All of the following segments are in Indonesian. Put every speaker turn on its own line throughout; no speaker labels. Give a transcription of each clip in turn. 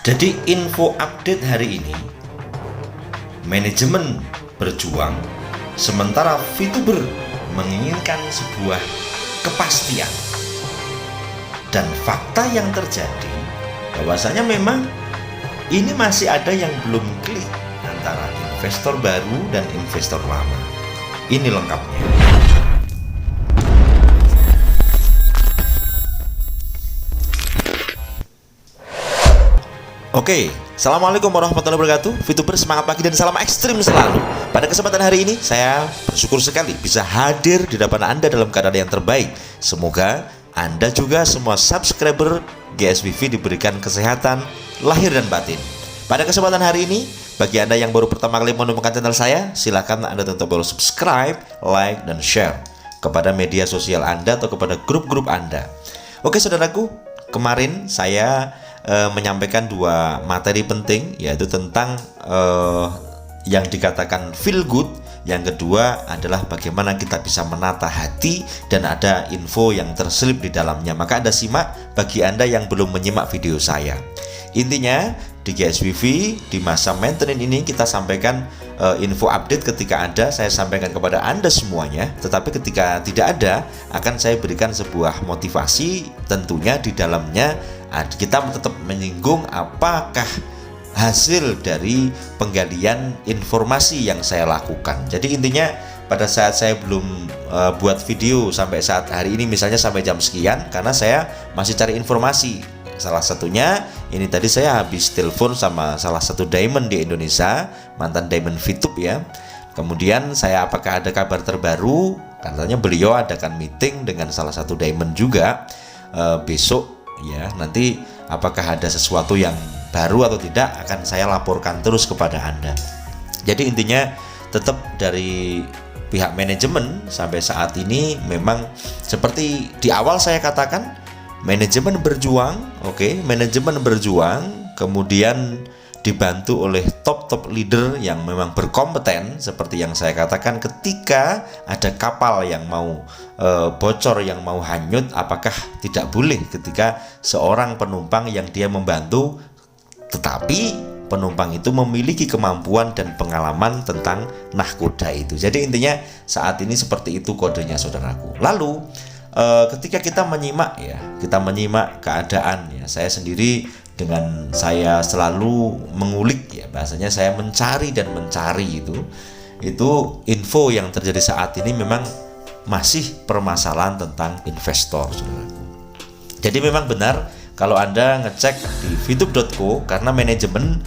Jadi info update hari ini, manajemen berjuang, sementara VTuber menginginkan sebuah kepastian. Dan fakta yang terjadi, bahwasanya memang ini masih ada yang belum klik antara investor baru dan investor lama. Ini lengkapnya. Oke, assalamualaikum warahmatullahi wabarakatuh. VTuber semangat pagi dan salam ekstrim selalu. Pada kesempatan hari ini saya bersyukur sekali bisa hadir di depan Anda dalam keadaan yang terbaik. Semoga Anda juga semua subscriber GSWV diberikan kesehatan lahir dan batin. Pada kesempatan hari ini, bagi Anda yang baru pertama kali menemukan channel saya, silakan Anda tentu perlu subscribe, like, dan share kepada media sosial Anda atau kepada grup-grup Anda. Oke saudaraku, kemarin saya menyampaikan dua materi penting, yaitu tentang yang dikatakan feel good. Yang kedua adalah bagaimana kita bisa menata hati, dan ada info yang terselip di dalamnya. Maka Anda simak bagi Anda yang belum menyimak video saya. Intinya di GSWV di masa maintenance ini kita sampaikan info update ketika ada, saya sampaikan kepada Anda semuanya. Tetapi ketika tidak ada, akan saya berikan sebuah motivasi. Tentunya di dalamnya kita tetap menyinggung apakah hasil dari penggalian informasi yang saya lakukan. Jadi intinya pada saat saya belum buat video sampai saat hari ini, misalnya sampai jam sekian, karena saya masih cari informasi. Salah satunya ini tadi saya habis telepon sama salah satu diamond di Indonesia, mantan diamond VTube ya. Kemudian saya apakah ada kabar terbaru? Katanya beliau adakan meeting dengan salah satu diamond juga besok ya. Nanti apakah ada sesuatu yang baru atau tidak akan saya laporkan terus kepada Anda. Jadi intinya tetap dari pihak manajemen sampai saat ini memang seperti di awal saya katakan, manajemen berjuang, manajemen berjuang, kemudian dibantu oleh top leader yang memang berkompeten. Seperti yang saya katakan, ketika ada kapal yang mau bocor, yang mau hanyut, apakah tidak boleh ketika seorang penumpang yang dia membantu, tetapi penumpang itu memiliki kemampuan dan pengalaman tentang nahkoda itu. Jadi intinya saat ini seperti itu kodenya saudaraku. Lalu ketika kita menyimak keadaan ya, saya sendiri dengan saya selalu mengulik ya, bahasanya saya mencari itu info yang terjadi saat ini memang masih permasalahan tentang investor saudaraku. Jadi memang benar kalau Anda ngecek di VTube.co, karena manajemen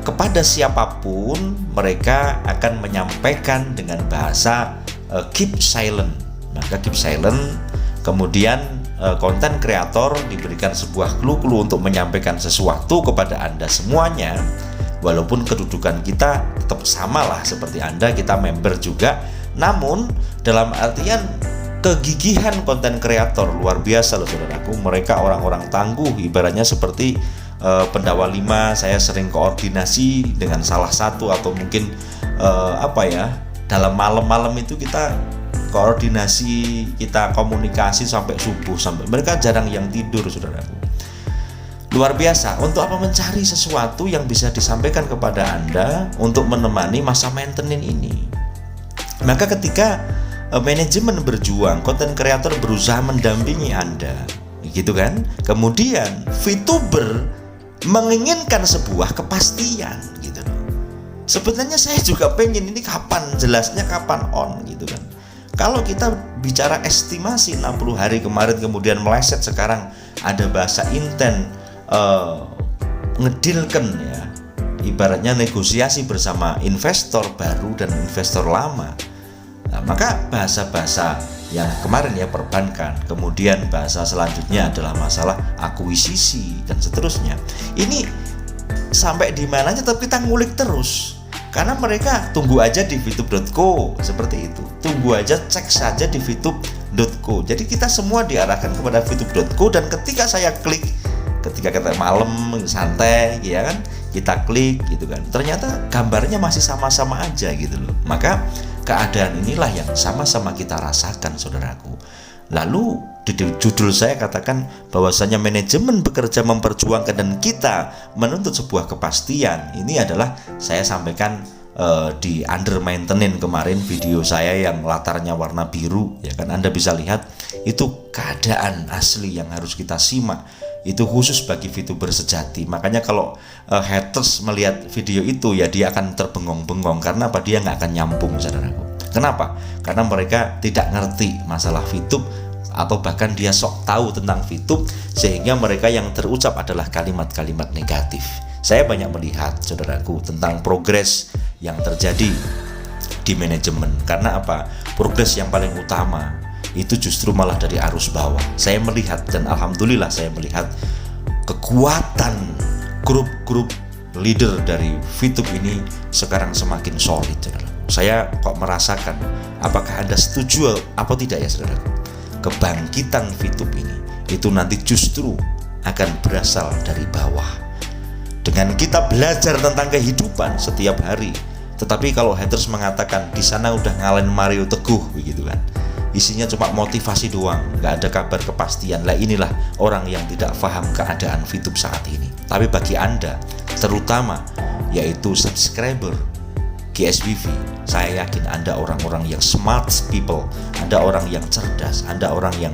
kepada siapapun mereka akan menyampaikan dengan bahasa keep silent. Maka keep silent, kemudian konten kreator diberikan sebuah clue untuk menyampaikan sesuatu kepada Anda semuanya. Walaupun kedudukan kita tetap sama lah seperti Anda, kita member juga. Namun dalam artian kegigihan konten kreator luar biasa loh saudaraku. Mereka orang-orang tangguh, ibaratnya seperti Pendawa 5, saya sering koordinasi dengan salah satu, atau mungkin dalam malam-malam itu kita koordinasi, kita komunikasi sampai subuh, sampai mereka jarang yang tidur saudaraku. Luar biasa. Untuk apa? Mencari sesuatu yang bisa disampaikan kepada Anda untuk menemani masa maintenance ini. Maka ketika manajemen berjuang, konten kreator berusaha mendampingi Anda, gitu kan? Kemudian VTuber menginginkan sebuah kepastian, gitu. Sebenarnya saya juga pengen ini kapan jelasnya, kapan on, gitu kan. Kalau kita bicara estimasi 60 hari kemarin, kemudian meleset sekarang ada bahasa intent ngedilkan ya, ibaratnya negosiasi bersama investor baru dan investor lama. Nah, maka bahasa-bahasa yang kemarin ya perbankan, kemudian bahasa selanjutnya adalah masalah akuisisi dan seterusnya. Ini sampai di mananya tetap kita ngulik terus. Karena mereka tunggu aja di VTube.co seperti itu. Tunggu aja, cek saja di VTube.co. Jadi kita semua diarahkan kepada VTube.co, dan ketika saya klik, ketika kita malam santai ya kan, kita klik gitu kan, ternyata gambarnya masih sama-sama aja gitu loh. Maka keadaan inilah yang sama-sama kita rasakan saudaraku. Lalu Di judul saya katakan bahwasanya manajemen bekerja memperjuangkan dan kita menuntut sebuah kepastian. Ini adalah saya sampaikan di under maintenance kemarin, video saya yang latarnya warna biru, ya kan. Anda bisa lihat itu keadaan asli yang harus kita simak. Itu khusus bagi VTuber sejati. Makanya kalau haters melihat video itu, ya dia akan terbengong-bengong. Karena apa? Dia nggak akan nyambung, saudaraku. Kenapa? Karena mereka tidak ngerti masalah VTube, atau bahkan dia sok tahu tentang VTube, sehingga mereka yang terucap adalah kalimat-kalimat negatif. Saya banyak melihat, saudaraku, tentang progres yang terjadi di manajemen. Karena apa? Progres yang paling utama itu justru malah dari arus bawah. Saya melihat, dan alhamdulillah saya melihat kekuatan grup-grup leader dari VTube ini sekarang semakin solid, saudara. Saya kok merasakan, apakah Anda setuju apa tidak ya, saudara? Kebangkitan VTube ini itu nanti justru akan berasal dari bawah. Dengan kita belajar tentang kehidupan setiap hari. Tetapi kalau haters mengatakan di sana udah ngalahin Mario Teguh begitu kan, isinya cuma motivasi doang, nggak ada kabar kepastian. Lah inilah orang yang tidak paham keadaan VTube saat ini. Tapi bagi Anda, terutama yaitu subscriber GSBV, saya yakin Anda orang-orang yang smart people, Anda orang yang cerdas, Anda orang yang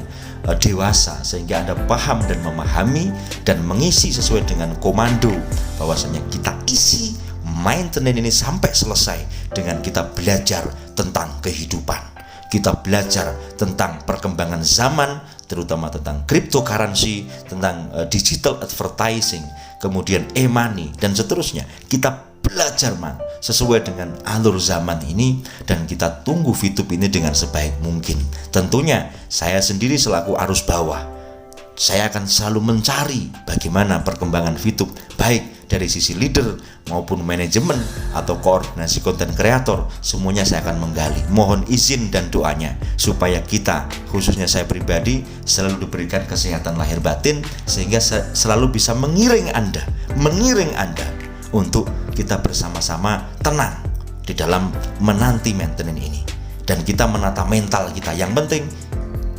dewasa, sehingga Anda paham dan memahami dan mengisi sesuai dengan komando bahwasanya kita isi maintenance ini sampai selesai dengan kita belajar tentang kehidupan. Kita belajar tentang perkembangan zaman, terutama tentang cryptocurrency, tentang digital advertising, kemudian e-money, dan seterusnya. Kita belajar sesuai dengan alur zaman ini, dan kita tunggu VTube ini dengan sebaik mungkin. Tentunya saya sendiri selaku arus bawah, saya akan selalu mencari bagaimana perkembangan VTube, baik dari sisi leader maupun manajemen atau koordinasi konten kreator. Semuanya saya akan menggali. Mohon izin dan doanya supaya kita, khususnya saya pribadi, selalu diberikan kesehatan lahir batin, sehingga selalu bisa mengiring Anda untuk kita bersama-sama tenang di dalam menanti maintenance ini, dan kita menata mental kita. Yang penting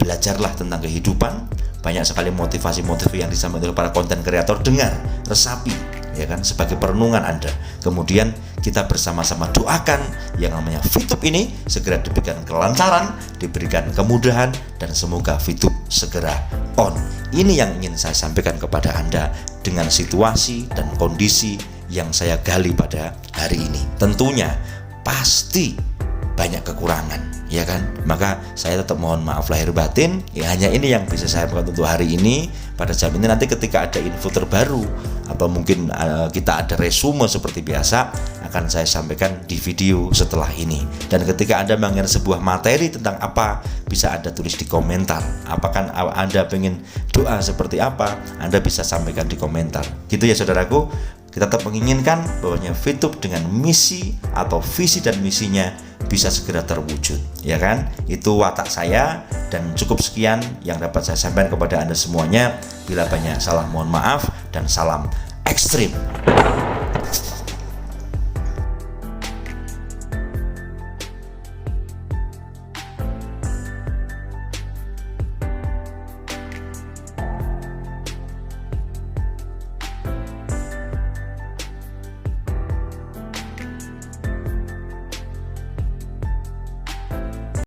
belajarlah tentang kehidupan. Banyak sekali motivasi-motivasi yang disampaikan oleh para konten kreator, dengar, resapi, ya kan, sebagai perenungan Anda. Kemudian kita bersama-sama doakan yang namanya VTube ini segera diberikan kelancaran, diberikan kemudahan, dan semoga VTube segera on. Ini yang ingin saya sampaikan kepada Anda dengan situasi dan kondisi yang saya gali pada hari ini. Tentunya pasti banyak kekurangan, ya kan? Maka saya tetap mohon maaf lahir batin. Ya, hanya ini yang bisa saya lakukan untuk hari ini. Pada jam ini, nanti ketika ada info terbaru atau mungkin kita ada resume seperti biasa, akan saya sampaikan di video setelah ini. Dan ketika Anda mengingat sebuah materi tentang apa, bisa Anda tulis di komentar. Apakah Anda pengen doa seperti apa, Anda bisa sampaikan di komentar. Gitu ya, saudaraku. Kita tetap menginginkan bahwanya VTube dengan misi atau visi dan misinya bisa segera terwujud, ya kan? Itu watak saya, dan cukup sekian yang dapat saya sampaikan kepada Anda semuanya. Bila banyak salah, mohon maaf, dan salam ekstrim.